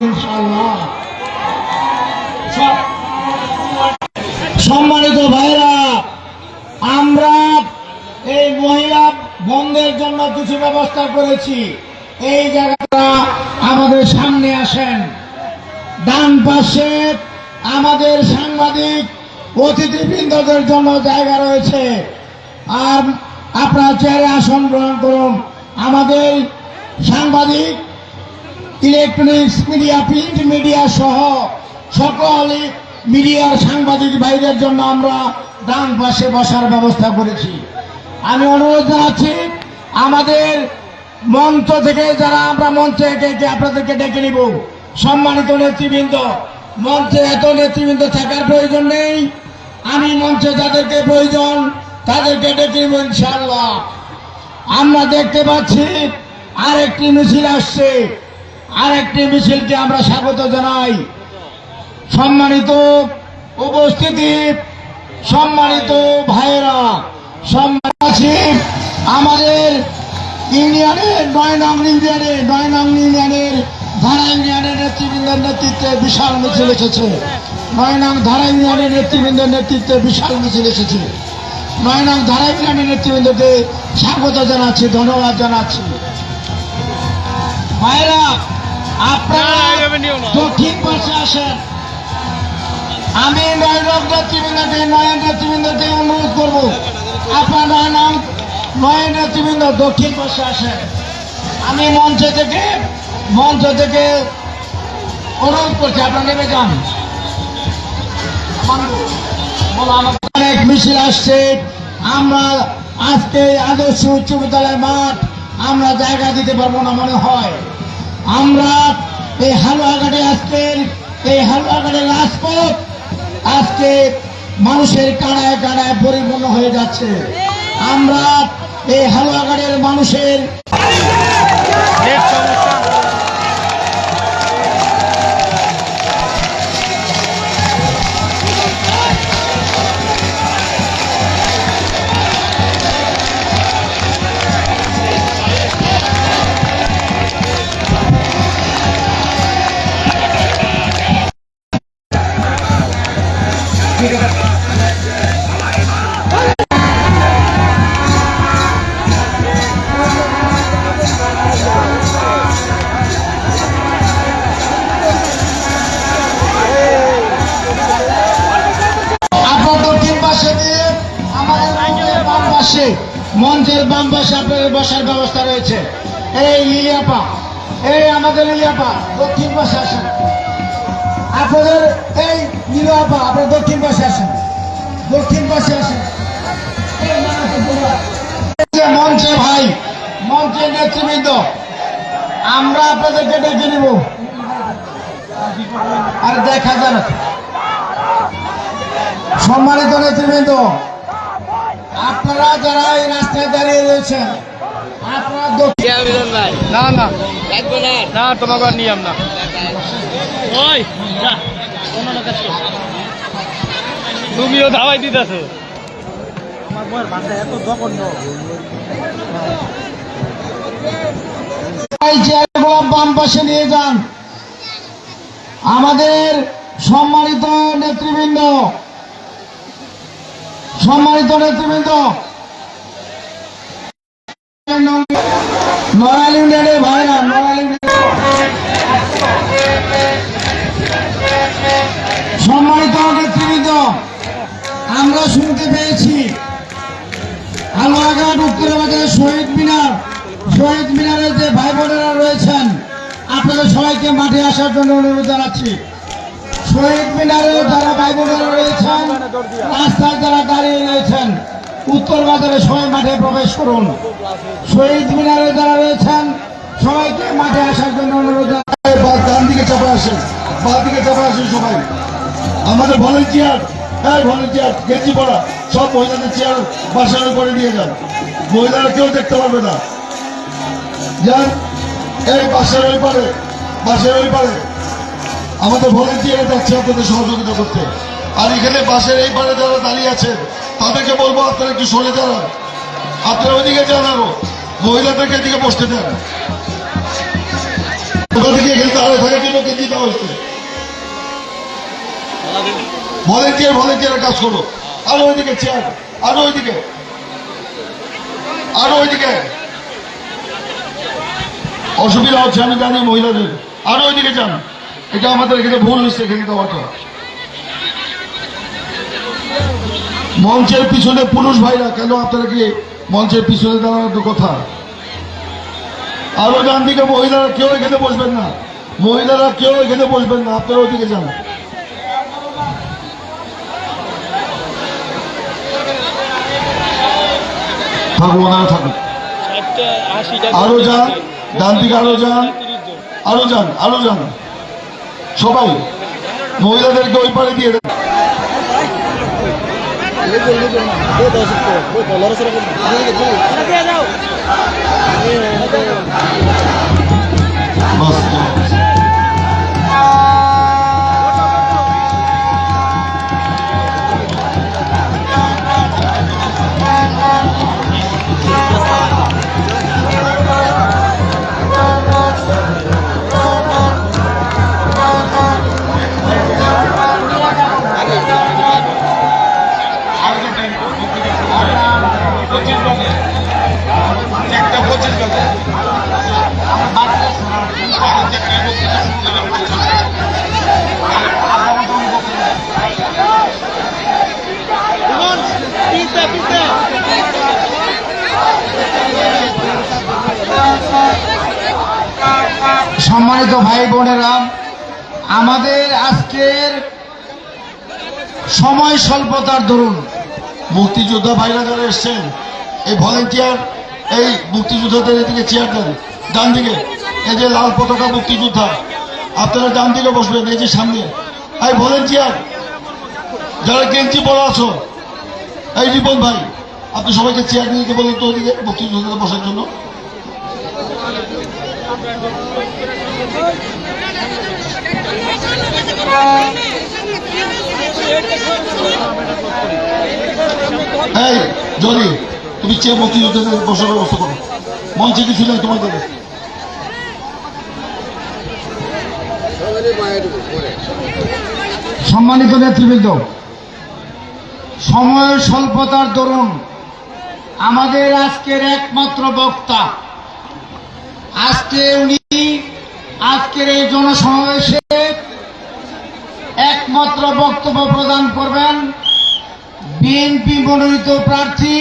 ইনশাআল্লাহ। সম্মানিত ভাইরা, আমরা এই মহিলা বন্ধের জন্য কিছু ব্যবস্থা করেছি। এই জায়গাটা আমাদের সামনে আসেন। ডান পাশে আমাদের সাংবাদিক অতিথিবৃন্দদের জন্য জায়গা রয়েছে, আর আপনারা চেয়ারে আসন গ্রহণ করুন। আমাদের সাংবাদিক, ইলেকট্রনিক্স মিডিয়া, প্রিন্ট মিডিয়া সহ সকল মিডিয়ার সাংবাদিক ভাইদের জন্য আমরা ডান পাশে বসার ব্যবস্থা করেছি। আমি অনুরোধ জানাচ্ছি আমাদের মঞ্চ থেকে, যারা আমরা মঞ্চে আপনাদেরকে ডেকে নিব, সম্মানিত নেতৃবৃন্দ, মঞ্চে এত নেতৃবৃন্দ থাকার প্রয়োজন নেই। আমি মঞ্চে যাদেরকে প্রয়োজন তাদেরকে ডেকে নিব ইনশাআল্লাহ। আমরা দেখতে পাচ্ছি আরেকটি মিছিল আসছে, আরেকটি মিছিলকে আমরা স্বাগত জানাই। সম্মানিত উপস্থিতি, সম্মানিত ভাইয়েরা, আমাদের ইউনিয়নের 9 নং ইউনিয়নের ধারা ইউনিয়নের নেতৃবৃন্দের নেতৃত্বে বিশাল মিছিল এসেছে। 9 নং ধারা ইউনিয়নের নেতৃবৃন্দের নেতৃত্বে বিশাল মিছিল এসেছে। 9 নং ধারা ইউনিয়নের নেতৃবৃন্দকে স্বাগত জানাচ্ছি, ধন্যবাদ জানাচ্ছি। ভাইরা, আপনারা দক্ষিণ পাশে আসেন। আমি 9 নং নেতৃবৃন্দকে অনুরোধ করব, আপনারা 9 নেতৃবৃন্দ দক্ষিণ পাশে আসেন। আমি মঞ্চ থেকে অনুরোধ করছি, আপনারা নেমে যান। অনেক মিছিল আসছে। আমরা আজকে আদর্শ উচ্চ বিদ্যালয় মাঠ আমরা জায়গা দিতে পারবো না মনে হয়। আমরা এই হালুয়াঘাটের রাজপথ আজকে মানুষের কানায় কানায় পরিপূর্ণ হয়ে যাচ্ছে। আমরা এই হালুয়াঘাটের মানুষের মঞ্চের বাম পাশে আপনাদের বসার ব্যবস্থা রয়েছে। এই লিলিয়াপা, এই আমাদের লিলিয়াপা দক্ষিণ পাশে আসেন। আপনাদের এই লিলিয়াপা, আপনার দক্ষিণ পাশে আসেন, দক্ষিণ পাশে আসেন। মঞ্চে ভাই, মঞ্চের নেতৃবৃন্দ, আমরা আপনাদেরকে ডেকে নিব। আর দেখা যান, সম্মানিত নেতৃবৃন্দ, আপনারা যারা এই রাস্তায় দাঁড়িয়ে রয়েছেন, আপনারা না তোমাকে নিয়ম না। তুমিও ধাওয়াই দিতেছ। বাম পাশে নিয়ে যান। আমাদের সম্মানিত নেতৃবৃন্দ, নড়াইল ইউনিয়নের ভাইরা, সম্মানিত নেতৃবৃন্দ, আমরা শুনতে পেয়েছি হালুয়াঘাট উত্তর বাজারের শহীদ মিনারের যে ভাই বোনেরা রয়েছেন, আপনাদের সবাইকে মাঠে আসার জন্য অনুরোধ জানাচ্ছি। শহীদ মিনারে যারা ভাই বোনেরা রয়েছেন, রাস্তায় যারা দাঁড়িয়ে রয়েছেন, উত্তর বাজারে সবাই মাঠে প্রবেশ করুন। শহীদ মিনারে যারা রয়েছেন সবাইকে মাঠে আসার জন্য অনুরোধ। ডান দিকে চাপে আসেন, বাঁ দিকে চাপে আসেন সবাই। আমাদের ভলেন্টিয়ার গেঞ্জি পড়া সব মহিলাদের চেয়ার বাসার করে নিয়ে যান। মহিলারা কেউ দেখতে পারবে না। যান এই বাসার ওই পারে আমাদের ভলেন্টিয়ার যাচ্ছে আপনাদের সহযোগিতা করতে। আর এখানে বাসের এই পারে যারা দাঁড়িয়ে আছেন তাদেরকে বলবো আপনারা একটু সরে দাঁড়ান, আপনারা ওইদিকে জানাবো, মহিলাদেরকে এদিকে বসতে দেন। ওখান থেকে এখানে আরো থাকার জন্য কেজি দেওয়া হয়েছে। ভলেন্টিয়ার কাজ করো। আরো ওইদিকে চেয়ার, আরো ওইদিকে, আরো ওইদিকে অসুবিধা হচ্ছে আমি জানি মহিলাদের। আরো ওইদিকে যান, এটা আমাদের এখানে ভুল হয়েছে এখানে দেওয়াটা। মঞ্চের পিছনে পুরুষ ভাইরা কেন আপনারা কি মঞ্চের পিছনে দাঁড়ানোর কথা? আরো ডান দিকে মহিলারা কেউ এখানে বসবেন না, মহিলারা কেউ এখানে বসবেন না, আপনারা ওইদিকে যান। থাকুন, ওনারা থাকুন। আরো যান, ডান দিকে আরো যান, আরো যান, আরো যান, সবাই মহিলাদেরকে ওই পারে দিয়ে দেন। সম্মানিত ভাই বোনেরা, আমাদের আজকের সময় স্বল্পতার দরুন মুক্তিযোদ্ধা ভাইরা যারা এসছেন, এই ভলেন্টিয়ার, এই মুক্তিযোদ্ধাদের এদিকে চেয়ার দেন, ডান দিকে। এই যে লাল পতাকা মুক্তিযোদ্ধা, আপনারা ডান দিকে বসবেন, এই যে সামনে। এই ভলেন্টিয়ার যারা গেঞ্জি পরা আছো, এই রিপন ভাই, আপনি সবাইকে চেয়ার নিয়ে বলেন তো ওদিকে মুক্তিযোদ্ধাদের বসার জন্য। এই জলি, তুমি চেয়ে মুক্তিযোদ্ধাদের বসার ব্যবস্থা করো, মঞ্চে কিছু নেই তোমাদের। সম্মানিত নেতৃবৃন্দ, সময় স্বল্পতার দরুন আমাদের আজকের একমাত্র বক্তা, আজকের এই জনসমাবেশে একমাত্র বক্তব্য প্রদান করবেন বিএনপি মনোনীত প্রার্থী,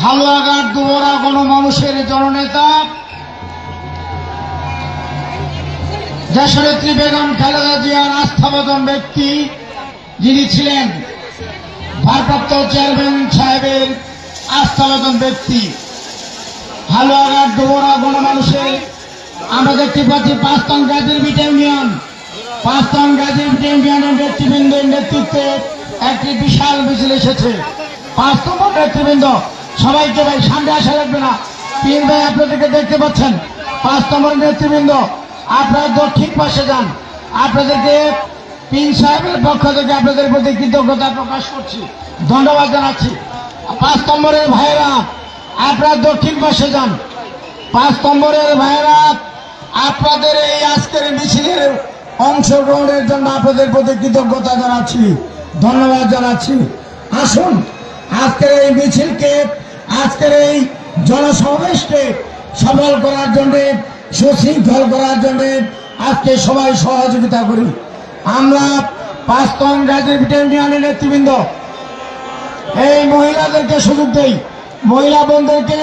হালুয়াঘাট দুবরা গণমানুষের জননেতা, দেশনেত্রী বেগম খালেদা জিয়ার আস্থাভাজন ব্যক্তি, যিনি ছিলেন ভারপ্রাপ্ত চেয়ারম্যান সাহেবের আস্থাভাজন ব্যক্তি। হালুয়াঘাট দুবরা গণমানুষের আমরা দেখতে পাচ্ছি 5 নং গাজীর বিটা ইউনিয়ন, 5 নং গাজীর বিটা ইউনিয়নের নেতৃবৃন্দের নেতৃত্বে একটি বিশাল মিছিল এসেছে। 5 নম্বর নেতৃবৃন্দ, সবাইকে ভাই সামনে আসা লাগবে না, পীর ভাই আপনাদেরকে দেখতে পাচ্ছেন। 5 নম্বর নেতৃবৃন্দ, আপনারা দক্ষিণ পাশে যান। আপনাদেরকে পীর সাহেবের পক্ষ থেকে আপনাদের প্রতি কৃতজ্ঞতা প্রকাশ করছি, ধন্যবাদ জানাচ্ছি। 5 নম্বরের ভাইরা আপনারা দক্ষিণ পাশে যান। 5 নম্বরের ভাইরা আপনাদের এই আজকের মিছিলের অংশগ্রহণের জন্য আপনাদের প্রতি কৃতজ্ঞতা জানাচ্ছি, ধন্যবাদ জানাচ্ছি। আসুন আজকের এই মিছিলকে, আজকের এই জনসমাবেশকে সফল করার জন্য, সুশৃঙ্খল করার জন্য আজকে সবাই সহযোগিতা করি। আমরা 5 নং গাজীর বিটা ইউনিয়নের নেতৃবৃন্দ এই মহিলাদেরকে সুযোগ দেই, মহিলা বোনদেরকে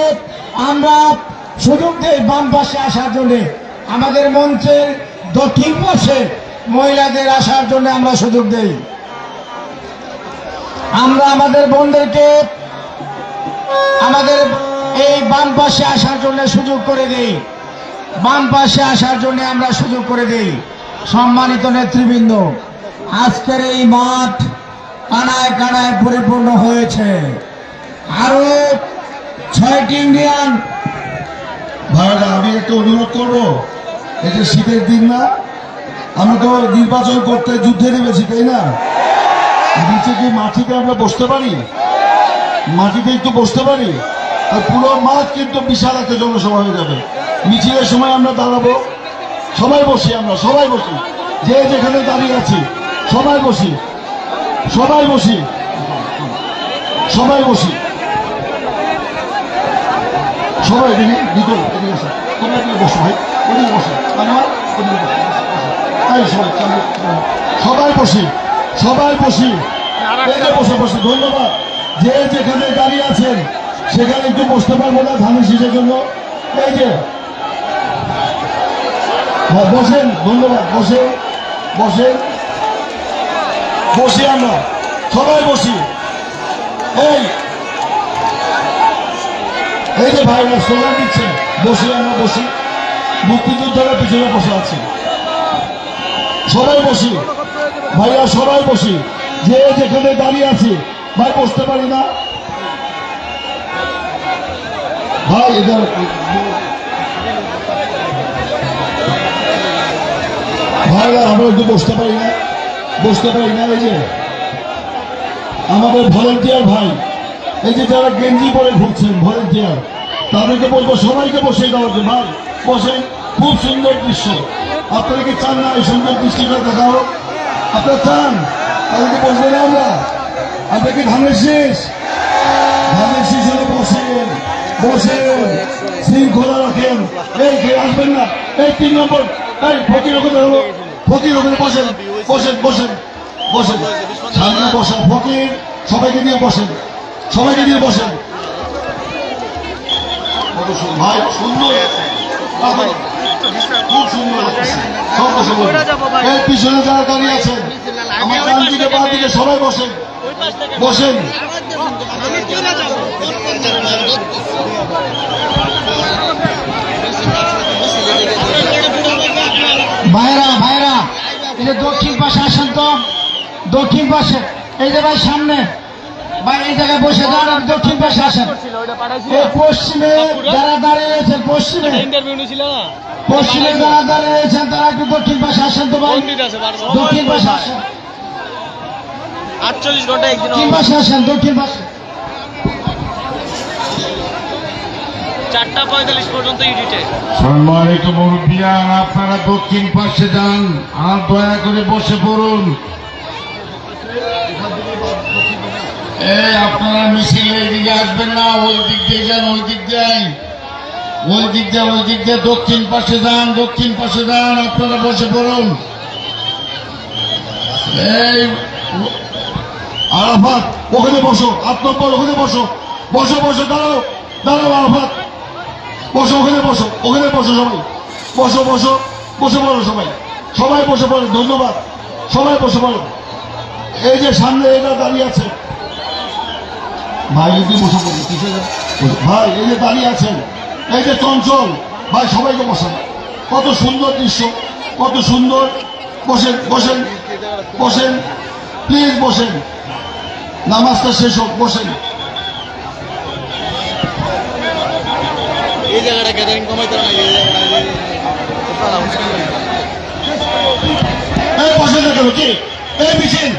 আমরা সুযোগ দেই বাম পাশে আসার জন্য। আমাদের মঞ্চের দক্ষিণ পাশে মহিলাদের আসার জন্য আমরা সুযোগ দেই। আমরা আমাদের বোনদেরকে আমাদের এই বাম পাশে আসার জন্য সুযোগ করে দেই, বাম পাশে আসার জন্য আমরা সুযোগ করে দেই। সম্মানিত নেতৃবৃন্দ, আজকের এই মাঠ কানায় কানায় পরিপূর্ণ হয়েছে। আরো 6টি ইউনিয়ন। ভাইরা, আমি একটা অনুরোধ করবো, এই যে শীতের দিন না, আমরা তো নির্বাচন করতে যুদ্ধে নেমেছি, তাই না? নিচে কি মাটিতে আমরা বসতে পারি? মাটিতে একটু বসতে পারি? আর পুরো মাঠ কিন্তু বিশাল একটা জনসভা হয়ে যাবে। মিছিলের সময় আমরা দাঁড়াবো, সবাই বসি আমরা, সবাই বসি, যে যেখানে দাঁড়িয়ে আছি সবাই বসি, সবাই বসি, সবাই বসি, সবাই এদিকে ভিতরে এদিকে আসো, তোমরা এদিকে বসো ভাই, ওদিকে বসো, আমার ওদিকে বসো, তাই সবাই সবাই বসি, সবাই বসি, এই যে বসে বসে। ধন্যবাদ। যে যেখানে দাঁড়িয়ে আছেন সেখানে একটু বসতে পারবো না ধানের শীষের জন্য, এই যে হ্যাঁ বসেন। ধন্যবাদ। বসে বসে বসি, আমরা সবাই বসি। এই যে ভাইরা স্লোগান দিচ্ছে, বসি আমরা বসি, মুক্তিযোদ্ধারা পিছনে বসে আছে, সবাই বসি ভাইয়া, সবাই বসি, যে যেখানে দাঁড়িয়ে আছি। ভাই বসতে পারি না ভাই, এদের ভাইরা আমরা একটু বসতে পারি না, বসতে পারি না। এই যে আমাদের ভলেন্টিয়ার ভাই, এই যে যারা গেঞ্জি পরে ঘুরছেন ভলেন্টিয়ার, তাদেরকে বলবো সবাইকে বসে দেওয়ার জন্য। ভাই বসেন, খুব সুন্দর দৃশ্য। আপনারা কি চান না এই সুন্দর দৃশ্যটা দেখা হোক? আপনারা চান? তাদেরকে বসবে না আমরা? আপনার কি ধানের শীষ? ধানের শীষ হলে বসেন, বসেন, শৃঙ্খলা রাখেন। এই খেয়ে আসবেন না। এই 3 নম্বর, এই ফকির ওখানে হলো, ফকির ওখানে বসেন, বসেন, বসেন, বসেন, সামনে বসেন। ফকির সবাইকে নিয়ে বসেন, সবাইকে নিয়ে বসেন। ভাই সুন্দর, খুব সুন্দর লাগতেছে। সব বসে বসেন। এর পিছনে যারা দাঁড়িয়ে আছেন, আমার ডান দিকে বাঁ দিকে সবাই বসেন, বসেন। ভাইরা ভাইরা এই যে দক্ষিণ পাশে আসেন তো, দক্ষিণ পাশে, এই যে ভাই সামনে ভাই, এই জায়গায় বসে যান, আর দক্ষিণ পাশে আসেন। এই পশ্চিমে যারা দাঁড়িয়ে রয়েছেন, পশ্চিমে ইন্টারভিউ নিছিল না, পশ্চিমে যারা দাঁড়িয়ে রয়েছেন তারা একটু দক্ষিণ পাশে আসেন তো ভাই, দক্ষিণ পাশে আসেন, 48 ঘন্টা একদিন দক্ষিণ পাশে আসেন, দক্ষিণ পাশে। 4:45 পর্যন্ত ইডিটে। সম্মানিত মুরব্বিয়ান, আপনারা দক্ষিণ পাশে যান আর দয়া করে বসে পড়ুন। এই আপনারা মিছিলে এদিকে আসবেন না, ওই দিক দিয়ে যান, ওই দিক দিয়ে, ওই দিক দিয়ে, ওই দিক দিয়ে দক্ষিণ পাশে যান, দক্ষিণ পাশে যান, আপনারা বসে পড়ুন। এই আরাফাত ওখানে বসো, 8 নম্বর ওখানে বসো, বসো, বসো, দাঁড়াও, দাঁড়াও আরাফাত, বসো, ওখানে বসো, ওখানে বসো, সবাই বসো, বসো, বসে পড়ো সবাই, সবাই বসে পড়ো। ধন্যবাদ। সবাই বসে পড়ো। এই যে সামনে এরা দাঁড়িয়ে আছে ভাই, যদি বসে পড়ো, ভাই এই যে দাঁড়িয়ে আছেন, এই যে চঞ্চল ভাই, সবাইকে বসান। কত সুন্দর দৃশ্য, কত সুন্দর। বসেন, বসেন, বসেন, প্লিজ বসেন, নামাজটা শেষ হোক, বসেন। এই জায়গাটা গ্যাদারিং কমাইতে না, এই এই বসেন না কেন? কি এই মিছিল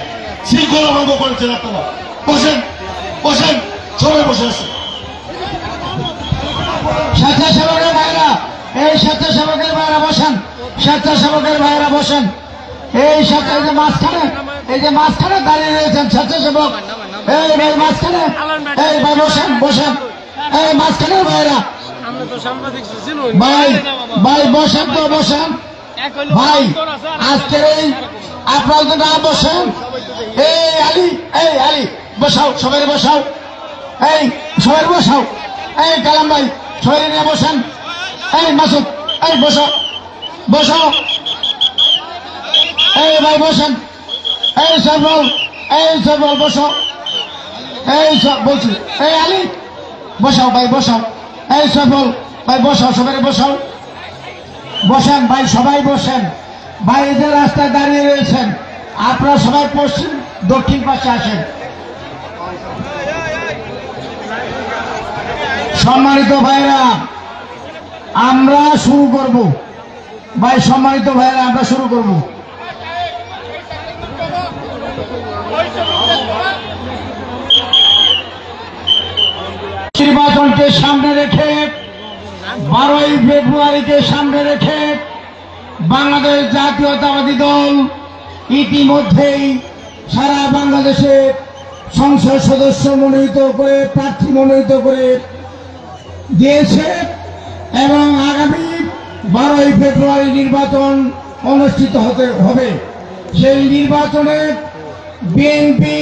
শৃঙ্খলা ভঙ্গ করেছেন আপনারা? বসেন, বসেন, সবাই বসে আছে। স্বেচ্ছাসেবকের ভাইরা, এই স্বেচ্ছাসেবকের ভাইরা বসেন, স্বেচ্ছাসেবকের ভাইরা বসেন। এই এই যে মাঝখানে, এই যে মাঝখানে দাঁড়িয়ে রয়েছেন স্বেচ্ছাসেবক, এই ভাই মাঝখানে, এই ভাই বসেন, বসেন, এই মাঝখানের ভাইরা, আমরা তো সাংবাদিক ছিল ভাই ভাই বসেন তো, বসেন ভাই। আজকের এই আপনারা তো না বসেন, এই আলী, এই আলী বসাও, সবাই বসাও, এই সবাই বসাও, এই কালাম ভাই সবাই নিয়ে বসেন, এই মাসুদ, এই বসো, বসো, এই ভাই বসেন, এই সরবল, এই সরবল বসো, এই সব বলছি, এই আলী বসাও ভাই, বসাও, এই সরবল ভাই বসাও, সবাই বসাও, বসেন ভাই, সবাই বসেন ভাই। এই যে রাস্তায় দাঁড়িয়ে রয়েছেন আপনারা সবাই পশ্চিম দক্ষিণ পাশে আসেন। সম্মানিত ভাইরা, আমরা শুরু করব ভাই, সম্মানিত ভাইরা আমরা শুরু করব। নির্বাচনকে সামনে রেখে, 12ই ফেব্রুয়ারিকে সামনে রেখে বাংলাদেশ জাতীয়তাবাদী দল ইতিমধ্যেই সারা বাংলাদেশে সংসদ সদস্য মনোনীত করে প্রার্থী মনোনীত করে দিয়েছে এবং আগামী 12ই ফেব্রুয়ারি নির্বাচন অনুষ্ঠিত হবে। সেই নির্বাচনে বিএনপি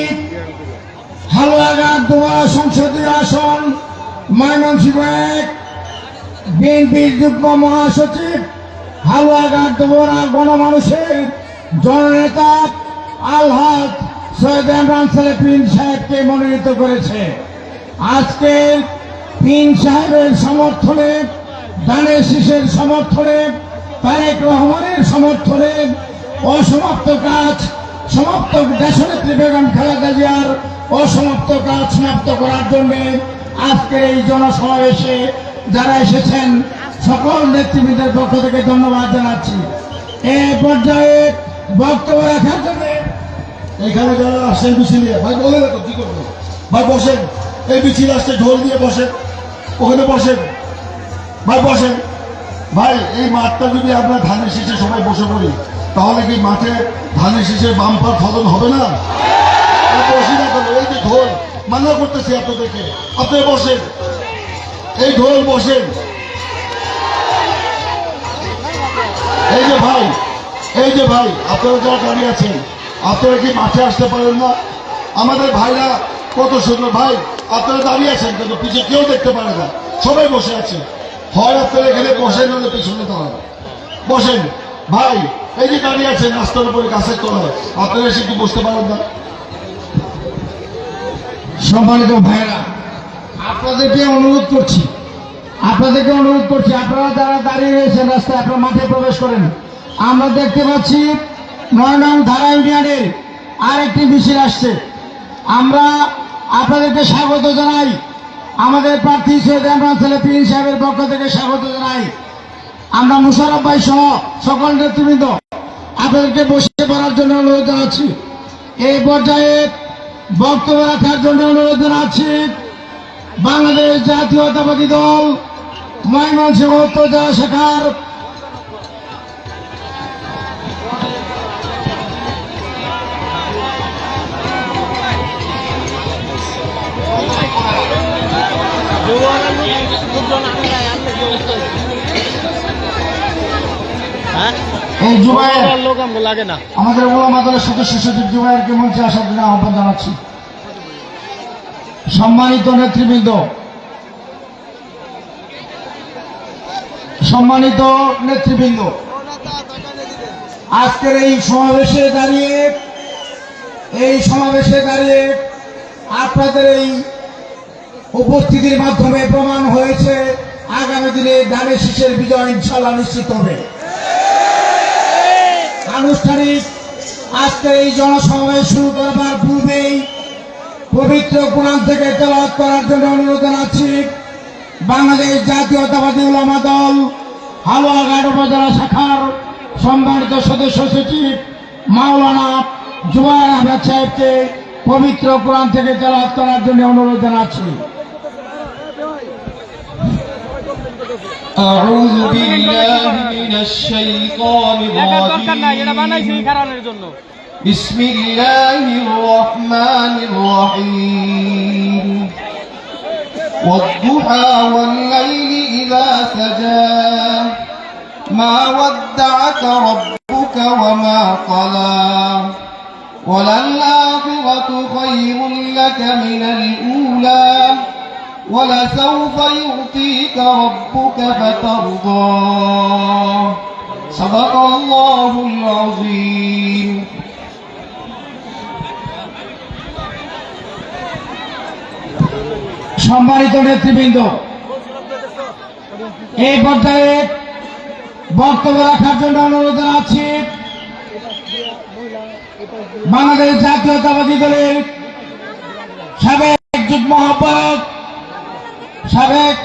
হালুয়াঘাট দুয়ারা সংসদীয় আসন ময়মনসিংহ 1 বিএনপির যুগ্ম মহাসচিব হালুয়াঘাট দুয়ারা গণমানুষের জননেতা আলহাজ সৈয়দ ইমরান সালেহ পীর সাহেবকে মনোনীত করেছে। আজকে পীর সাহেবের সমর্থনে, ধানের শীষের সমর্থনে, তারেক রহমানের সমর্থনে অসমাপ্ত কাজ সমাপ্ত, দেশনেত্রী বেগম খালেদা জিয়ার অসমাপ্ত কাজ সমাপ্ত করার জন্য আজকের এই জনসমাবেশে যারা এসেছেন সকল নেতৃবৃন্দের পক্ষ থেকে ধন্যবাদ জানাচ্ছি। এই পর্যায়ে বক্তব্য রাখার জন্য এখানে যারা আসছেন মিছিল নিয়ে, ভাই বলে তো কি করবো, ভাই বসেন, এই মিছিল আসছে ঢোল দিয়ে বসেন, ওখানে বসেন, ভাই বসেন। ভাই এই মাঠটা যদি আমরা ধানের শীষে সবাই বসে পড়ি তাহলে কি মাঠে ধানের শীষে বাম্পার ফলন হবে না? বসি না কেন? এই যে ঢোল মানা করতেছি আপনাদেরকে, আপনি বসেন, এই ঢোল বসেন। এই যে ভাই, এই যে ভাই, আপনারা যারা দাঁড়িয়ে আছেন আপনারা কি মাঠে আসতে পারেন না? আমাদের ভাইরা কত সুন্দর, ভাই আপনারা দাঁড়িয়ে আছেন কিন্তু পিছিয়ে কেউ দেখতে পারে না, সবাই বসে আছে। হয় আপনারা এখানে বসেন না পিছনে দাঁড়ান, বসেন। ভাই এই যে দাঁড়িয়ে আছেন রাস্তার উপরে গাছের তলায়, আপনারা এসে কি বসতে পারেন না? সম্মানিত ভাইরা, আপনাদেরকে অনুরোধ করছি, আপনারা যারা দাঁড়িয়ে রয়েছেন রাস্তায় আপনারা মাঠে প্রবেশ করেন। আমরা দেখতে পাচ্ছি 9 নং ধারা ইউনিয়নের আরেকটি মিছিল আসছে। আমরা আপনাদেরকে স্বাগত জানাই, আমাদের প্রার্থী সৈয়দ ইমরান সালেহ পীর সাহেবের পক্ষ থেকে স্বাগত জানাই। আমরা মুশারফ ভাই সহ সকল নেতৃবৃন্দ আপনাদেরকে বসে পড়ার জন্য অনুরোধ জানাচ্ছি। এই পর্যায়ে বক্তব্য রাখার জন্য অনুরোধ জানাচ্ছি বাংলাদেশ জাতীয়তাবাদী দল ময়মনসিংহ উত্তর জেলা শাখার এই জুবায়ের লোক আমাকে লাগে না। আমাদের ওলামা দলের সদস্য সচিব জুবায়েরকে মঞ্চে আসার জন্য আহ্বান জানাচ্ছি। সম্মানিত নেতৃবৃন্দ, আজকের এই সমাবেশে দাঁড়িয়ে আপনাদের এই উপস্থিতির মাধ্যমে প্রমাণ হয়েছে আগামী দিনে ধানের শীষের বিজয় ইনশাআল্লাহ নিশ্চিত হবে। আনুষ্ঠানিক আজকের এই জনসমাবেশ শুরু করবার পূর্বেই পবিত্র কোরআন থেকে তেলাওয়াত করার জন্য অনুরোধ জানাচ্ছি বাংলাদেশ জাতীয়তাবাদী উলামা দল হালুয়াঘাট উপজেলা শাখার সম্মানিত সদস্য সচিব মাওলানা জুবায়ের আহমেদ সাহেবকে পবিত্র কোরআন থেকে তেলাওয়াত করার জন্য অনুরোধ জানাচ্ছি। أعوذ بالله من الشيطان الرجيم بسم الله الرحمن الرحيم والضحى والليل إذا سجى ما ودعك ربك وما قلى وللآخرة خير لك من الأولى ولسوف يعطيك ربك فترضى صدق الله العظيم সম্মানিত নেতৃবৃন্দ, এই পর্যায়ে বক্তব্য রাখার জন্য অনুরোধ জানাচ্ছি বাংলাদেশ জাতীয়তাবাদী দলের সাবেক যুগ্ম আহ্বায়ক, সাবেক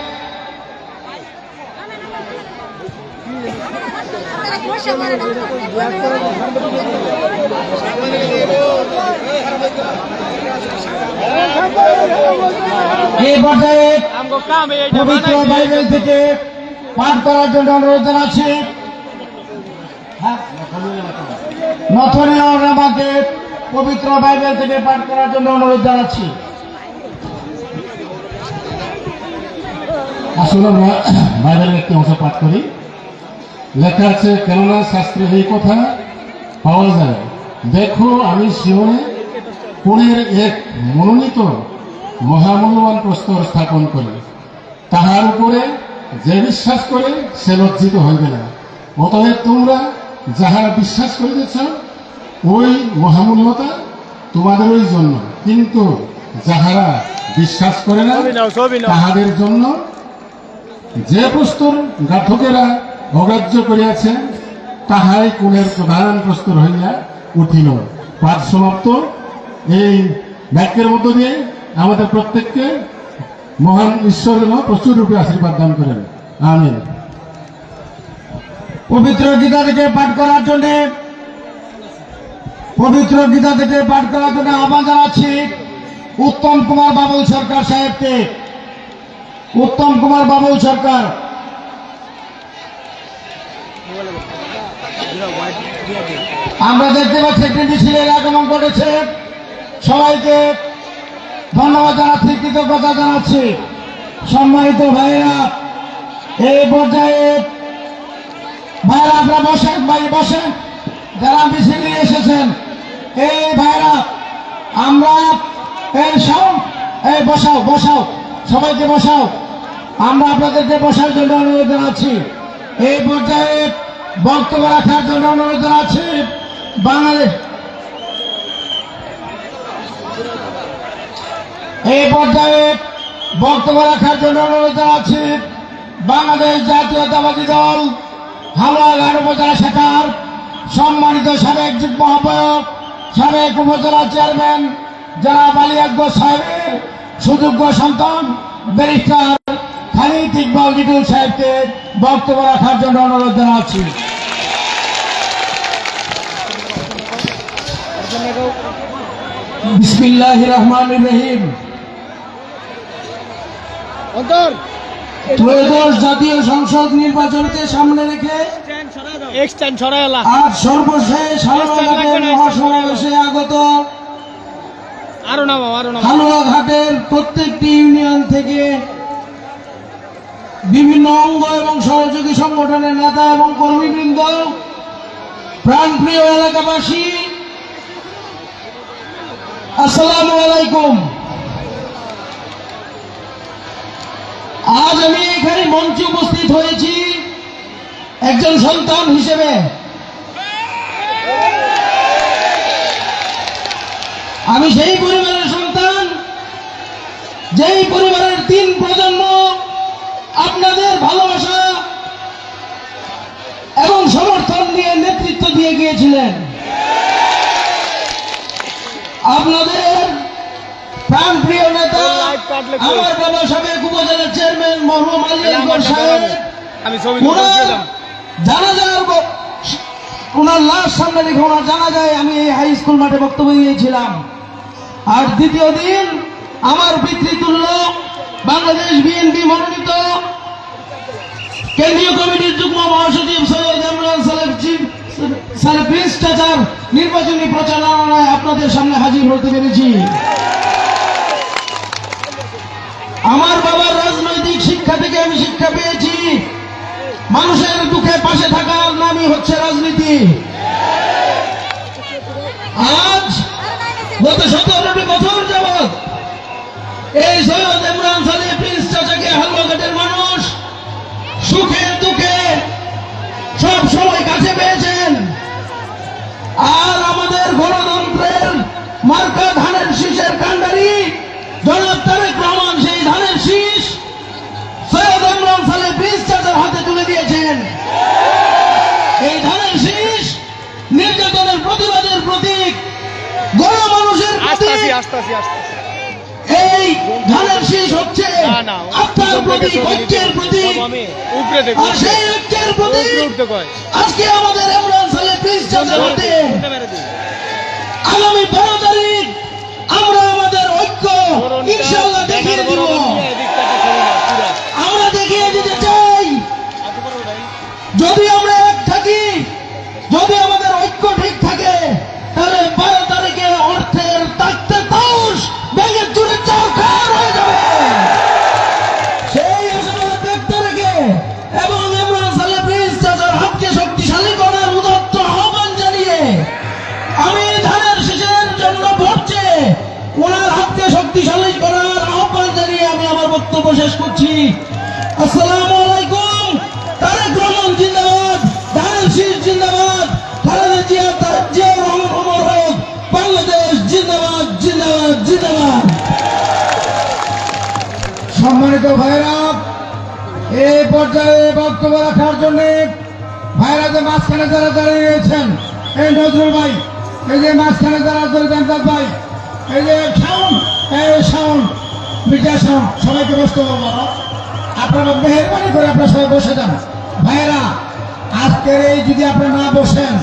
এই পর্যায়ে পবিত্র বাইবেল থেকে পাঠ করার জন্য অনুরোধ জানাচ্ছি নথনীয় আমাকে পবিত্র বাইবেল থেকে পাঠ করার জন্য অনুরোধ জানাচ্ছি। আসলে আমরা বাইবেলের একটি অংশ পাঠ করি। লেখা আছে, কেননা শাস্ত্রে এই কথা পাওয়া যায়, দেখো আমি সিওনে কোণের এক মনোনীত মহামূল্যবান প্রস্তর স্থাপন করি, তাহার উপরে যে বিশ্বাস করে সে লজ্জিত হইবে না। অতএব তোমরা যাহারা বিশ্বাস করিতেছ ওই মহামূল্যতা তোমাদেরই জন্য, কিন্তু যাহারা বিশ্বাস করে না তাহাদের জন্য যে প্রস্তর গাঠকেরা অগ্রাহ্য করিয়াছে তাহাই কোণের প্রধান প্রস্তর হইয়া উঠিল। পাঠ সমাপ্ত। এই বাক্যের মধ্য দিয়ে আমাদের প্রত্যেককে মহান ঈশ্বর যেন প্রচুর রূপে আশীর্বাদ দান করেন। আমিন। পবিত্র গীতা থেকে পাঠ করার জন্য আহ্বান জানাচ্ছি উত্তম কুমার বাবুল সরকার সাহেবকে। উত্তম কুমার বাবুল সরকার। আমরা দেখতে পাচ্ছি একটি মিছিলের আগমন ঘটেছে। সবাইকে ধন্যবাদ জানাচ্ছি, কৃতজ্ঞতা জানাচ্ছি। সম্মানিত ভাইরা, এই পর্যায়ে ভাইরা আপনারা বসেন, বসেন যারা মিছিল নিয়ে এসেছেন। এই ভাইরা আমরা এই বসাও সবাইকে বসাও। আমরা আপনাদেরকে বসার জন্য অনুরোধ জানাচ্ছি। এই পর্যায়ে বক্তব্য রাখার জন্য অনুরোধ জানাচ্ছি বাংলাদেশ বাংলাদেশ জাতীয়তাবাদী দল হালুয়াঘাট উপজেলা শাখার সম্মানিত সাবেক যুগ্ম আহ্বায়ক, সাবেক উপজেলা চেয়ারম্যান জনাব আলী আকবর সাহেবের সুযোগ্য সন্তান ব্যারিস্টার খালিদ ইকবাল লিটুল সাহেবকে বক্তব্য রাখার জন্য অনুরোধ জানাচ্ছি। বিসমিল্লাহির রহমানির রহিম। ত্রয়োদশ জাতীয় সংসদ নির্বাচনকে সামনে রেখে আজ সর্বশেষ হালুয়াঘাটের মহাসমাবেশে আগত হালুয়াঘাটের প্রত্যেকটি ইউনিয়ন থেকে বিভিন্ন অঙ্গ এবং সহযোগী সংগঠনের নেতা এবং কর্মীবৃন্দ, প্রাণপ্রিয় এলাকাবাসী, আসসালামু আলাইকুম। আজ আমি এখানে মঞ্চে উপস্থিত হয়েছি একজন সন্তান হিসেবে। আমি সেই পরিবারের সন্তান, যেই পরিবারের 3 প্রজন্ম আপনাদের ভালোবাসা এবং সমর্থন নিয়ে নেতৃত্ব দিয়ে গিয়েছিলেন। আপনাদের প্রাণপ্রিয় নেতা আমার বাবা সাবেক উপজেলা চেয়ারম্যান মরহুম আলী আকবর সাহেব, ওনার লাশ সামনে রেখে ওনার জানাজায় আমি এই হাই স্কুল মাঠে বক্তব্য দিয়েছিলাম। আর দ্বিতীয় দিন আমার পিতৃতুল্য বাংলাদেশ বিএনপি মনোনীত কেন্দ্রীয় কমিটির যুগ্ম মহাসচিব সৈয়দ ইমরান সালেহ প্রিন্স চাচার নির্বাচনী প্রচারণায় আপনাদের সামনে হাজির হতে পেরেছি। আমার বাবার রাজনৈতিক শিক্ষা থেকে আমি শিক্ষা পেয়েছি মানুষের দুঃখে পাশে থাকার নামই হচ্ছে রাজনীতি। আজ গত 17টি বছর যাবৎ এই সৈয়দ ইমরান সালেহ প্রিন্স চাচাকে হালুয়াঘাটের মানুষ সুখে দুঃখে সব সময় কাছে পেয়েছেন। আর আমাদের গণতন্ত্রের মার্কা ধানের শীষের কাণ্ডারি জনাব তারেক রহমান সেই ধানের শীষ সৈয়দ ইমরান সালেহ প্রিন্স চাচার হাতে তুলে দিয়েছেন। এই ধানের শীষ নির্যাতনের প্রতিবাদের প্রতীক, গণমানুষের প্রতীক। এই ধানের শীষ হচ্ছে আত্মার প্রতীক, ঐক্যের প্রতীক। আর সেই ঐক্যের প্রতীক আজকে আমাদের ইমরান সালেহ প্রিন্স চাচার হাতে। আগামী 12 তারিখ আমরা আমাদের ঐক্য ইনশাআল্লাহ দেখিয়ে দিব। আমরা দেখিয়ে দিতে চাই, যদি আমরা এক থাকি, শেষ করছি। আসসালামু আলাইকুম। তারেক রহমান জিন্দাবাদ, ধানের শীষ জিন্দাবাদ, খালেদা জিয়া জিয়াউর রহমান অমর হোক, বাংলাদেশ জিন্দাবাদ জিন্দাবাদ জিন্দাবাদ। সম্মানিত ভাইরা, এই পর্যায়ে বক্তব্য রাখার জন্য ভাইরা যে মাঝখানে যারা দাঁড়িয়ে রয়েছেন, এই নজরুল ভাই, এই যে মাঝখানে যারা দাঁড়িয়ে ভাই, এই যে শাওন, বিজয় শাওন, সবাইকে বসতে বলবো। আপনারা মেহরবানি করে আপনারা সবাই বসে যান। ভাইরা, আজকের এই যদি আপনারা না বসেন,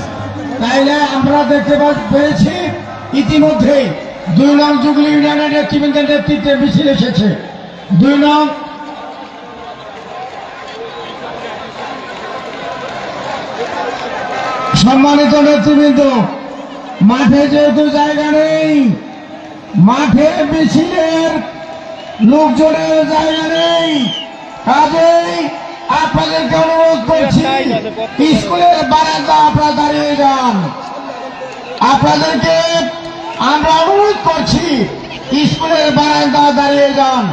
তাইলে আমরা দেখতে পেয়েছি ইতিমধ্যে 2 নং যুগলী ইউনিয়নের নেতৃবৃন্দের নেতৃত্বে মিছিল এসেছে। 2 নং সম্মানিত নেতৃবৃন্দ, মাঠে যেহেতু জায়গা নেই, মাঠে মিছিলের লোকজনের জায়গা নেই, কাজেই আপনাদেরকে অনুরোধ করছি স্কুলের বারান্দা আপনারা দাঁড়িয়ে যান। আপনাদেরকে আমরা অনুরোধ করছি স্কুলের বারান্দা দাঁড়িয়ে যান,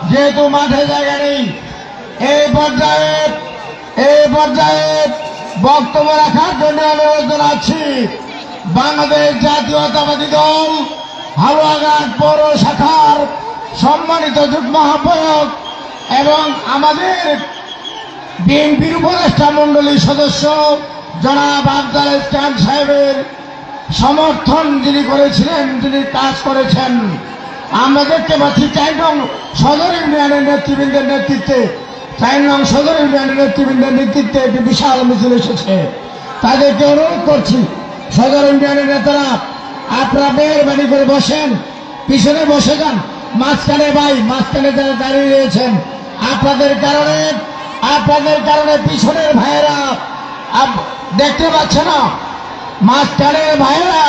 যেহেতু মাঠে জায়গা নেই। এই পর্যায়ে বক্তব্য রাখার জন্য অনুরোধ জানাচ্ছি বাংলাদেশ জাতীয়তাবাদী দল হালুয়াঘাট পৌর শাখার সম্মানিত যুগ্ম আহ্বায়ক এবং আমাদের বিএনপির উপদেষ্টা মন্ডলীর সদস্য জনাব আফজাল ইসলাম সাহেবের সমর্থন যিনি করেছিলেন, যিনি কাজ করেছেন। আমরা দেখতে পাচ্ছি 4 নং সদর ইউনিয়নের নেতৃবৃন্দের নেতৃত্বে, 4 নং সদর ইউনিয়নের নেতৃবৃন্দের নেতৃত্বে একটি বিশাল মিছিল এসেছে। তাদেরকে অনুরোধ করছি, সদর ইউনিয়নের নেতারা আপনারা মেহরবানি করে বসেন, পিছনে বসে যান। মাঝখানে যারা দাঁড়িয়ে রয়েছেন, আপনাদের কারণে পিছনের ভাইয়েরা দেখতে পাচ্ছে না। মাঝখানের ভাইয়েরা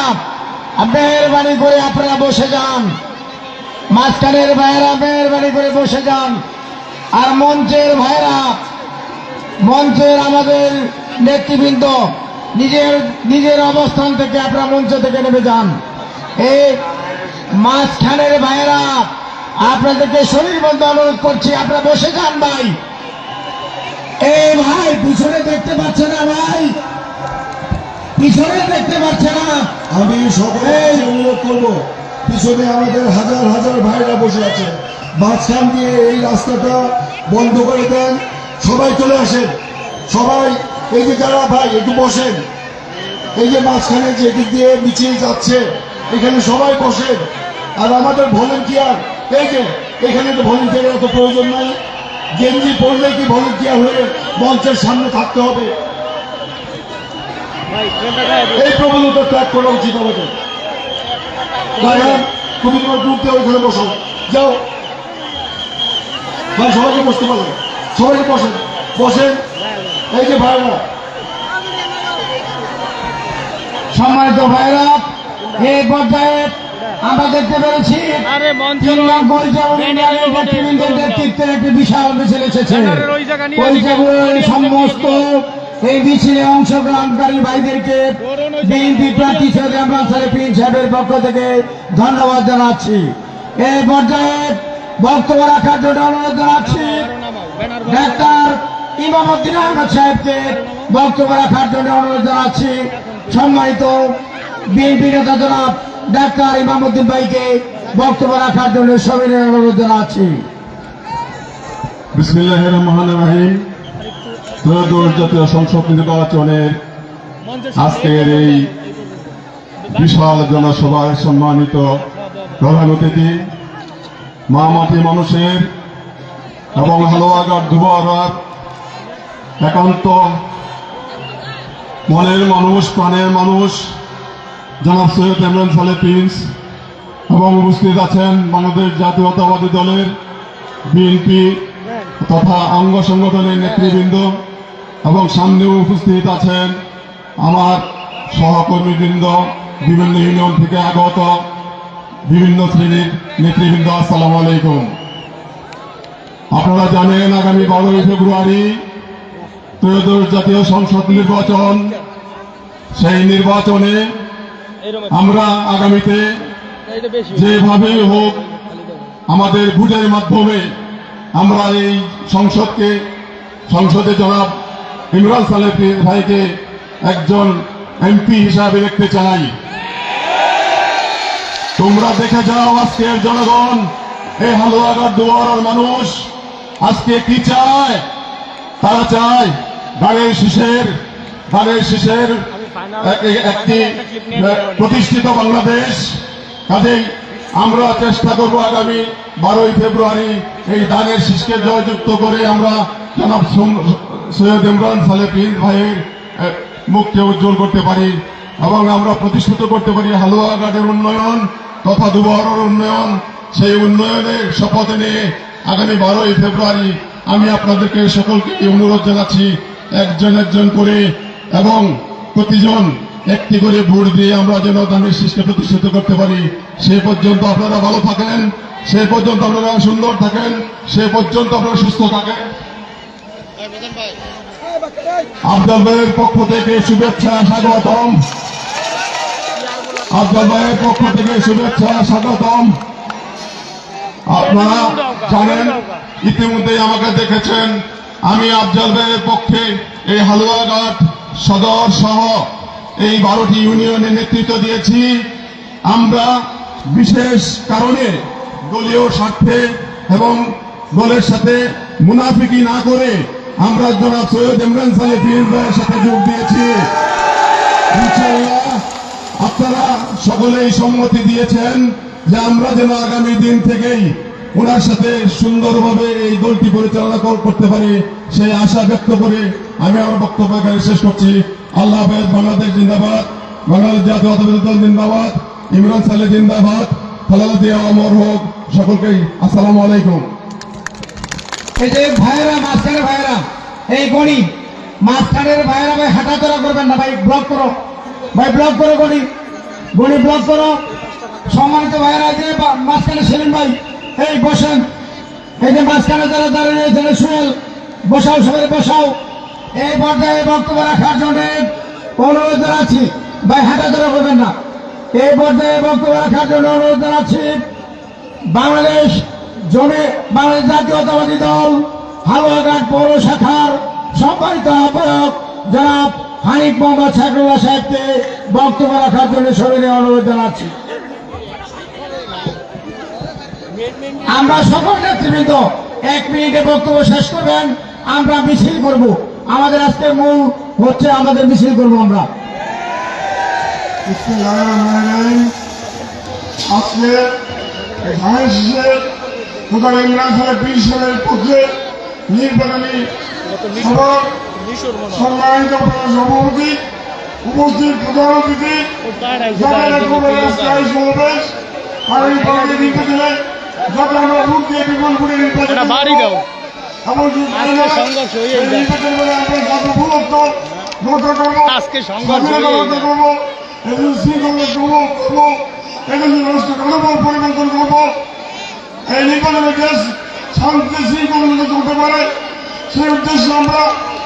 মেহরবানি করে আপনারা বসে যান। মাঝখানের ভাইয়েরা মেহরবানি করে বসে যান। আর মঞ্চের আমাদের নেতৃবৃন্দ নিজের অবস্থান থেকে আপনারা মঞ্চ থেকে নেমে যান। এই মাঝখানের ভাইয়েরা আপনাদেরকে শরীর বন্ধ অনুরোধ করছি, আপনারা বসে যান ভাই। এই ভাই পিছনে দেখতে পাচ্ছে না, ভাই পিছনে দেখতে পাচ্ছে না। আমি সকলের অনুরোধ করবো, পিছনে আমাদের হাজার হাজার ভাইরা বসে আছে, মাঝখান দিয়ে এই রাস্তাটা বন্ধ করে দেন। সবাই চলে আসেন, সবাই এই যে যারা ভাই একটু বসেন, এই যে মাঝখানে যে দিক দিয়ে মিছিল যাচ্ছে এখানে সবাই বসেন। আর আমাদের ভলেন্টিয়ার, এই যে এখানে তো ভলেন্টিয়ারের এত প্রয়োজন নাই, গেঞ্জি পড়লে কি ভলেন্টিয়ার হয়ে মঞ্চের সামনে থাকতে হবে? এই প্রবণতা ত্যাগ করা উচিত আমাদের। তুমি তোমার গ্রুপতে ওইখানে বসো, যাও ভাই, সবাইকে বসতে পারো, সবাইকে বসেন। এই যে ভাইরা, সম্মানিত ভাইরা, এই পর্যায়ে আমরা দেখতে পেরেছি 3 নং নেতৃবৃন্দের নেতৃত্বে একটি বিশাল মিছিল এসেছে। ওই জায়গায় সমস্ত এই মিছিলে অংশগ্রহণকারী ভাইদেরকে বিএনপি প্রার্থী সৈয়দ ইমরান সাহেব সাহেবের পক্ষ থেকে ধন্যবাদ জানাচ্ছি। এই পর্যায়ে বক্তব্য রাখার জন্য অনুরোধ জানাচ্ছি ডাক্তার ইমামউদ্দিন আহমদ সাহেবকে বক্তব্য রাখার জন্য অনুরোধ জানাচ্ছি। সম্মানিত বিএনপি নেতা জনাব ডাক্তার ইমামউদ্দিন ভাইকে বক্তব্য রাখার জন্য সবিনয় অনুরোধ জানাচ্ছি। বিসমিল্লাহির রহমানির রহিম। ত্রয়োদশ জাতীয় সংসদ নির্বাচনের আজকের এই বিশাল জনসভায় সম্মানিত প্রধান অতিথি, মা মাটি মানুষের এবং হালুয়াঘাট দুবারার একান্ত মনের মানুষ, প্রাণের মানুষ জনাব সৈয়দ ইমরান সাহেব প্রিন্স এবং উপস্থিত আছেন বাংলাদেশ জাতীয়তাবাদী দলের বিএনপি তথা অঙ্গ সংগঠনের নেতৃবৃন্দ এবং সামনেও উপস্থিত আছেন আমার সহকর্মীবৃন্দ, বিভিন্ন ইউনিয়ন থেকে আগত বিভিন্ন শ্রেণীর নেতৃবৃন্দ। আসসালামু আলাইকুম। আপনারা জানেন আগামী 12ই ফেব্রুয়ারি ত্রয়োদশ জাতীয় সংসদ নির্বাচন। সেই নির্বাচনে আমরা আগামীতে যেভাবে হোক আমাদের ভোটের মাধ্যমে আমরা এই সংসদে জনাব ইমরান সালেহ ভাইকে একজন এমপি হিসাবে দেখতে চাই। তোমরা দেখে যাও আজকের জনগণ, এই হালুয়াঘাট দুয়ারার মানুষ আজকে কি চায়। তারা চায় ধানের শীষের একটি প্রতিষ্ঠিত বাংলাদেশ। কাজেই আমরা চেষ্টা করব আগামী 12ই ফেব্রুয়ারি এই ধানের শীষকে জয়যুক্ত করে আমরা জনাব সৈয়দ ইমরান সালেহ ভাইয়ের মুখকে উজ্জ্বল করতে পারি এবং আমরা প্রতিষ্ঠিত করতে পারি হালুয়াঘাটের উন্নয়ন তথা দুবারের উন্নয়ন। সেই উন্নয়নের শপথ নিয়ে আগামী 12ই ফেব্রুয়ারি আমি আপনাদেরকে সকলকে অনুরোধ জানাচ্ছি, একজন করে এবং প্রতিজন একটি করে ভোট দিয়ে আমরা যেন ধানের শীষকে প্রতিষ্ঠিত করতে পারি। সে পর্যন্ত আপনারা ভালো থাকেন, সে পর্যন্ত আপনারা সুন্দর থাকেন, সে পর্যন্ত আপনারা সুস্থ থাকেন। আফজাল ভাইয়ের পক্ষ থেকে শুভেচ্ছা স্বাগতম। আফজাল ভাইয়ের পক্ষ থেকে শুভেচ্ছা স্বাগতম। আপনারা জানেন, ইতিমধ্যে আমাকে দেখেছেন, আমি আফজাল ভাইয়ের পক্ষে এই হালুয়াঘাট সদর সহ এই 12টি ইউনিয়নের নেতৃত্ব দিয়েছি। আমরা বিশেষ কারণে দলীয় স্বার্থে এবং দলের সাথে মুনাফিকি না করে আমরা জনাব সৈয়দ ইমরান সালেহ ভাইয়ের সাথে যোগ দিয়েছি। ইনশাআল্লাহ আপনারা সকলেই সম্মতি দিয়েছেন যে আমরা যেন আগামী দিন থেকেই ওনার সাথে সুন্দরভাবে এই দলটি পরিচালনা করতে পারি, সেই আশা ব্যক্ত করে আমি আমার বক্তব্য এখানে শেষ করছি। আল্লাহ হাফেজ। বাংলাদেশ জিন্দাবাদ, বাংলাদেশ জাতীয়তাবাদী দল জিন্দাবাদ, ইমরান সালেহ জিন্দাবাদ, খালেদা জিয়া অমর হোক। সকলকেই আসসালামু আলাইকুম। এই যে ভাইয়েরা, মাঝখানে ভাইয়েরা, এই গণি মাঝখানের ভাইয়েরা, ভাই হাঁটাচলা করবেন না ভাই, ব্লক করো ভাই, ব্লক করো গণি ব্লক করো। সম্মানিত ভাইয়েরা, যে মাঝখানে সেলিম ভাই, এই বসেন। এই যে মাঝখানে যারা দাঁড়িয়ে রয়েছেন, সুহেল বসাও, সবাই বসাও। এই পর্যায়ে বক্তব্য রাখার জন্য অনুরোধ জানাচ্ছি, ভাই হাঁটাচলা করবেন না। এই পর্যায়ে বক্তব্য রাখার জন্য অনুরোধ জানাচ্ছি বাংলাদেশ জাতীয়তাবাদী দল হালুয়াঘাট পৌর শাখার সম্মানিত আহ্বায়ক জনাব হানিফ মোহাম্মদ সাইফুল্লাহ সাহেবকে বক্তব্য রাখার জন্য শরীরে অনুরোধ জানাচ্ছি। আমরা সকল নেতৃবৃন্দ 1 মিনিটে বক্তব্য শেষ করবেন, আমরা মিছিল করব। আমাদের আজকের মূল হচ্ছে আমাদের মিছিল করব আমরা। আজকে ধানের শীষে প্রধান ইমরান সালেহ পক্ষে নির্বাচনী সভার সম্মানিত সভাপতি, উপস্থিত প্রধান অতিথি, সমাবেশ আগামী 12 নির্বাচনে যাতে আমরা ভোট দিয়ে বিপুল ভোটে নির্বাচন নির্বাচন করে আমরা সর্বভূমত্ব রক্ষা করবো, স্বাধীনতা করবো, শৃঙ্খলা করবো, পরিবর্তন করবো। এই নির্বাচনের দেশ শান্তি শৃঙ্খলা করতে পারে, সেই উদ্দেশ্যে আমরা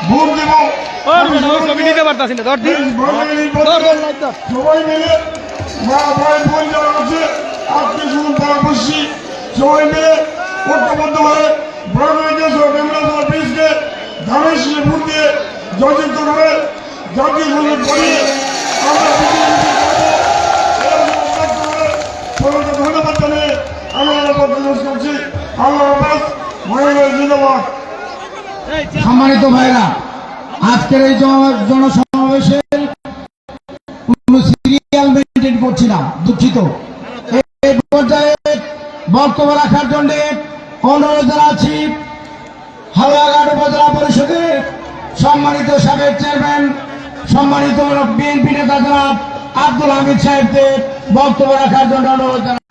ভোট দেব। সবাই মিলে মা ভাই বোন যারা আছে, আত্মীয় স্বজন পাড়াপড়শি সবাই মিলে ঐক্যবদ্ধ হয়ে ব্রিজকে ধানের শীষে ভোট দিয়ে জয়যুক্ত করে জাতীয় সংসদ পড়িয়ে আমরা ধন্যবাদ জানিয়ে আমি করছি। আল্লাহ হাফেজ। জিন্দাবাদ। সম্মানিত ভাইরা, আজকের এই জনসমাবেশে কোন সিরিয়াল মেনটেন করছি না, দুঃখিত। এই পর্যায়ে বক্তব্য রাখার জন্য অনুরোধ জানাচ্ছি হালুয়াঘাট উপজেলা পরিষদের সম্মানিত সাবেক চেয়ারম্যান, সম্মানিত বিএনপি নেতা জনাব আব্দুল হামিদ সাহেবকে বক্তব্য রাখার জন্য অনুরোধ জানাচ্ছি।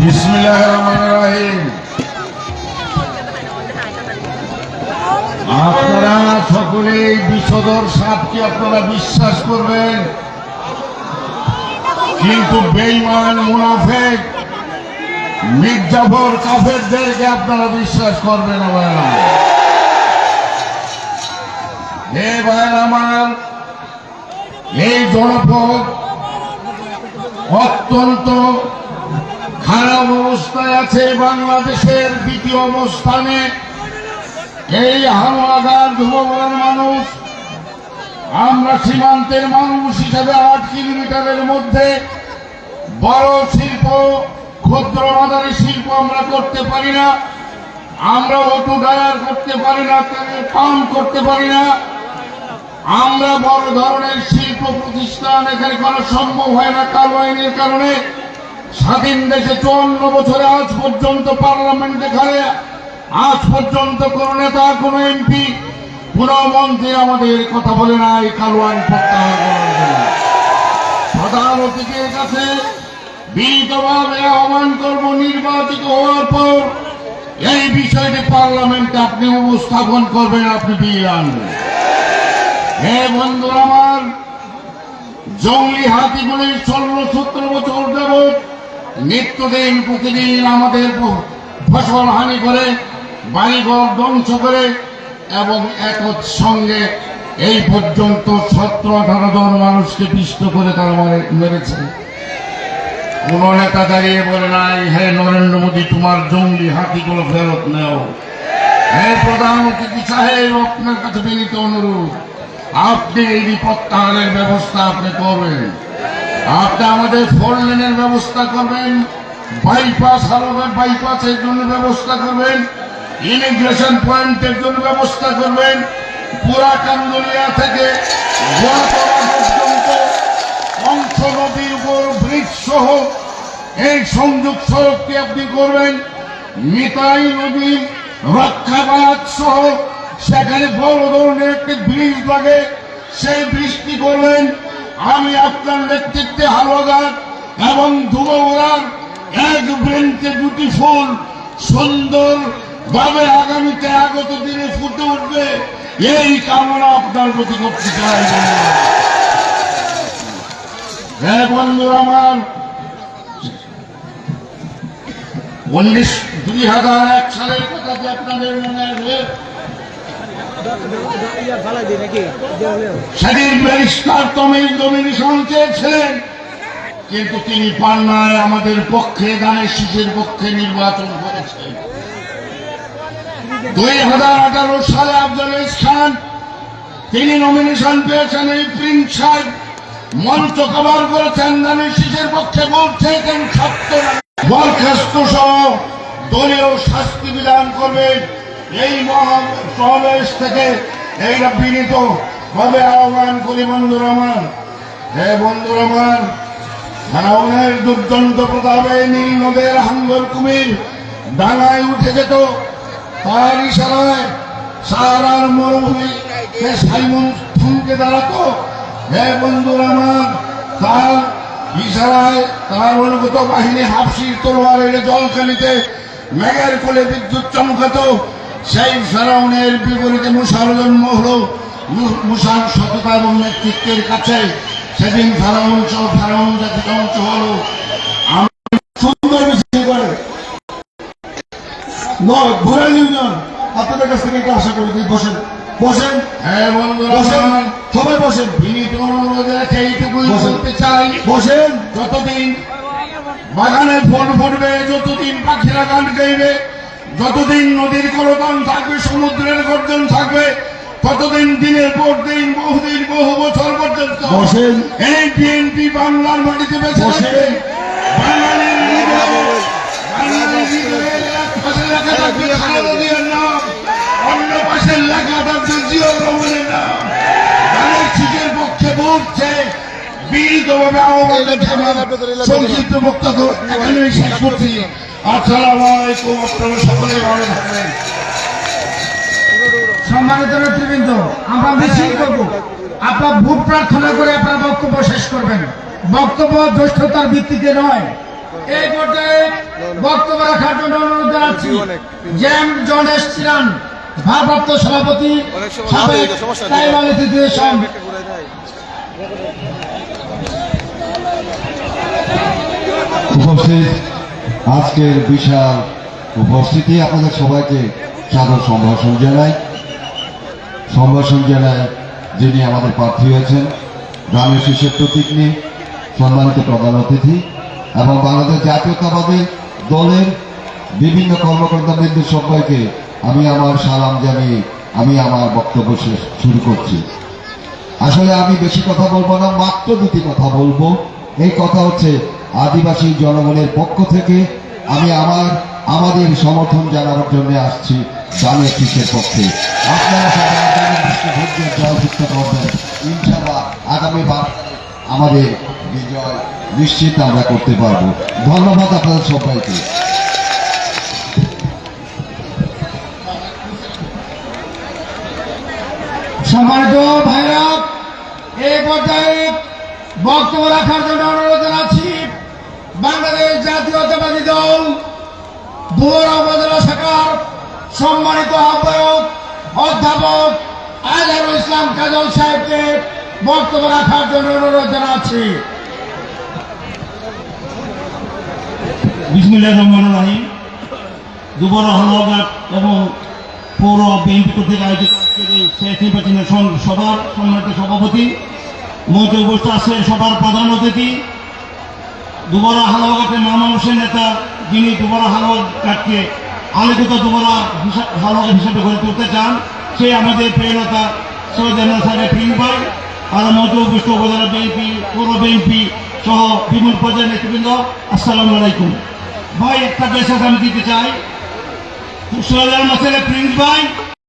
বিসমিল্লাহির রহমানির রহিম। আপনারা সকলেই বিষধর সাপকে আপনারা বিশ্বাস করবেন, কিন্তু বেঈমান মুনাফিক মির্জাফর কাফেরদেরকে আপনারা বিশ্বাস করবেন না ভাইরা। হে ভাইরা আমার, এই জনপদ অত্যন্ত খারাপ অবস্থায় আছে, বাংলাদেশের দ্বিতীয় অবস্থানে। এই হালুয়াঘাট ধুবগড়ের মানুষ, আমরা সীমান্তের মানুষ হিসেবে 8 কিলোমিটারের মধ্যে বড় শিল্প, ক্ষুদ্র মাদারি শিল্প আমরা করতে পারি না। আমরা অটো ডায়ার করতে পারি না, পাম্প করতে পারি না। আমরা বড় ধরনের শিল্প প্রতিষ্ঠান এখানে করা সম্ভব হয় না কালো আইনের কারণে। স্বাধীন দেশে 54 বছরে আজ পর্যন্ত পার্লামেন্ট এখানে আজ পর্যন্ত কোন নেতা, কোন এমপি, কোন মন্ত্রী আমাদের কথা বলে না এই কালো আইন প্রত্যাহার করার জন্য। প্রধান অতিথির কাছে বিনীতভাবে আহ্বান করব, নির্বাচিত হওয়ার পর এই বিষয়টি পার্লামেন্টে আপনি উপস্থাপন করবেন, আপনি বিল আনবেন। হে বন্ধু আমার, জঙ্গলি হাতিগুলি 16-17 বছর যাবৎ নিত্যদিন প্রতিদিন আমাদের ফসল হানি করে, বাড়িঘর ধ্বংস করে এবং একসঙ্গে এই পর্যন্ত 17-18 জন মানুষকে পিষ্ট করে তারা মেরেছে। কোন নেতা দাঁড়িয়ে বলে নাই, হে নরেন্দ্র মোদী তোমার জঙ্গলি হাতিগুলো ফেরত নেও। হে প্রধান অতিথি সাহেব, আপনার কাছে বিনীত অনুরোধ, আপনি এই প্রত্যাহারের ব্যবস্থা আপনি করবেন। আপনি আমাদের 4 লেনের ব্যবস্থা করবেন, বাইপাস হালুয়াঘাট বাইপাসের জন্য ব্যবস্থা করবেন, ইমিগ্রেশন পয়েন্টের জন্য ব্যবস্থা করবেন, পুরা কান্দুলিয়া থেকে গোয়াপাড়া পর্যন্ত অংশ নদীর উপর ব্রিজ সহ এই সংযোগ সড়কটি আপনি করবেন। নিতাই নদী রক্ষাবাদ সহ সেখানে বড় ধরনের একটি ব্রিজ লাগে, সেই ব্রিজটি করবেন। আমি আপনার নেতৃত্বে হালুয়াঘাট এবং ধুবগড়ার এক ব্রেনকে 2টি ফুল সুন্দর ভাবে আগামীতে আগত দিনে ফুটে উঠবে, এই কামনা আপনার প্রতি করতে চাই। হ্যাঁ বন্ধু আমার, 2001 সালের কথা যে আপনাদের মনে আছে, সেদিন ব্যারিস্টার তমিল নমিনেশন চেয়েছিলেন, কিন্তু তিনি পান নাই। আমাদের পক্ষে, গানের শিশুর পক্ষে নির্বাচন করেছেন। 2018 সালে আফজাল খান তিনি নমিনেশন পেয়েছেন। এই প্রিন্স সাহেব মঞ্চ কভার করেছেন, গানের শিশুর পক্ষে বলছেন বরখাস্ত সহ দলীয় শাস্তি বিধান করবেন। এই মহাসমাবেশ থেকে এইটা বিনীত ভাবে আহ্বান করি বন্ধুরা আমার। হে বন্ধুরা আমার, ফেরাউনের দুর্দান্ত প্রতাপে নীল নদের হাঙ্গর কুমির ডাঙায় উঠে যেত, তার ইশারায় সারার মরুভূমি সাইমন থমকে দাঁড়াতো। হে বন্ধুরা আমার, তার ইশারায় তার অনুগত বাহিনী হাফসির তলোয়ার এনে জলকানিতে মেঘের কোলে বিদ্যুৎ চমকাতো। সেই ফেরাউনের বিপরীতে মুসার জন্ম হল মুসার সততা এবং নেতৃত্বের কাছে। সেদিন ফেরাউন জাতি ধ্বংস হল। সুন্দর মিছিল করে ঘোরা ইউনিয়ন আপনাদের কাছ থেকে আশা করি। বসেন বসেন, হ্যাঁ বন্ধুরা বসেন, সবাই বসেন। বিনীত অনুরোধ রেখে এইটুকুই বলতে চাই, বসেন। যতদিন বাগানে ফুল ফুটবে, যতদিন পাখিরা গান গাইবে, যতদিন নদীর কলতান থাকবে, সমুদ্রের গর্জন থাকবে, ততদিন দিনের পর দিন, বহুদিন, বহু বছর পর্যন্ত বসেন। এই বিএনপি বাংলার মাটিতে বেঁচে থাকবে। বাঙালির হৃদয়ে এক পাশে লেখা থাকবে খালেদা জিয়ার নাম, অন্য পাশে লেখা থাকবে জিয়াউর রহমানের নাম। গানের শিখের পক্ষে বলছে বিনীতভাবে আহ্বান সংক্ষিপ্ত বক্তব্য এখানেই শেষ করছি। আসসালামু আলাইকুম, আপনারা সকলে ভালো থাকবেন। সম্মানিত নেতৃবৃন্দ, আমরা মিছিল করব, আপনার ভোট প্রার্থনা করে আপনার বক্তব্য শেষ করবেন। বক্তব্য জ্যেষ্ঠতার ভিত্তিতে নয়। এই পর্যায়ে বক্তব্য রাখার জন্য অনুরোধ জানাচ্ছি জেম জন এস চিরান, ভারপ্রাপ্ত সভাপতি, সাবেক ট্রাইবাল অ্যাসোসিয়েশন। উপস্থিত আজকের বিশাল উপস্থিতি, আপনাদের সবাইকে সাদর সম্ভাষণ জানাই। যিনি আমাদের প্রার্থী হয়েছেন ধানের শীষের প্রতীক নিয়ে সম্মানিত প্রধান অতিথি এবং বাংলাদেশ জাতীয়তাবাদী দলের বিভিন্ন কর্মকর্তাবৃন্দ সবাইকে আমি আমার সালাম জানিয়ে আমি আমার বক্তব্য শুরু করছি। আসলে আমি বেশি কথা বলবো না, মাত্র দুটি কথা বলবো। এই কথা হচ্ছে আদিবাসী জনগণের পক্ষ থেকে আমি আমাদের সমর্থন জানানোর জন্য আসছি ধানের শীষের পক্ষে। আপনারা সবাই ধানের শীষকে ভোট দিয়ে জয়যুক্ত করবেন। ইনশাআল্লাহ আগামীবার আমাদের বিজয় নিশ্চিত আমরা করতে পারবো। ধন্যবাদ আপনাদের সবাইকে। সম্মানিত ভাইরা, এই পর্যায়ে বক্তব্য রাখার জন্য অনুরোধ জানাচ্ছি বাংলাদেশ জাতীয়তাবাদী দল দুয়ারা উপজেলা শাখার সম্মানিত আহ্বায়ক অধ্যাপক আজহারুল ইসলাম কাজল সাহেবকে বক্তব্য রাখার জন্য অনুরোধ জানাচ্ছি। বিসমিল্লাহির রহমানির রহিম। দুবারা হালুয়াঘাট এবং পৌর বিএনপি কর্তৃক আয়োজিত আজকের এই শেষ নির্বাচনের সভার সম্মানিত সভাপতি, মঞ্চে উপস্থিত আছে সভার প্রধান অতিথি, দুবারা হালুয়াঘাটের মা মানুষের নেতা, যিনি দুবারা হালুয়াঘাটকে আলোকিত দুবারা হালুয়াঘাট হিসেবে গড়ে তুলতে চান, সে আমাদের প্রিয় নেতা সৈয়দ এমরান সাহেব প্রিন্স ভাই। আর মঞ্চে উপস্থিত উপজেলা বিএনপি, পৌর বিএনপি সহ বিভিন্ন পর্যায়ের নেতৃবৃন্দ, আসসালামু আলাইকুম। ভাই, একটা মেসেজ আমি দিতে চাই। সৈয়দ এমরান সাহেব প্রিন্স ভাই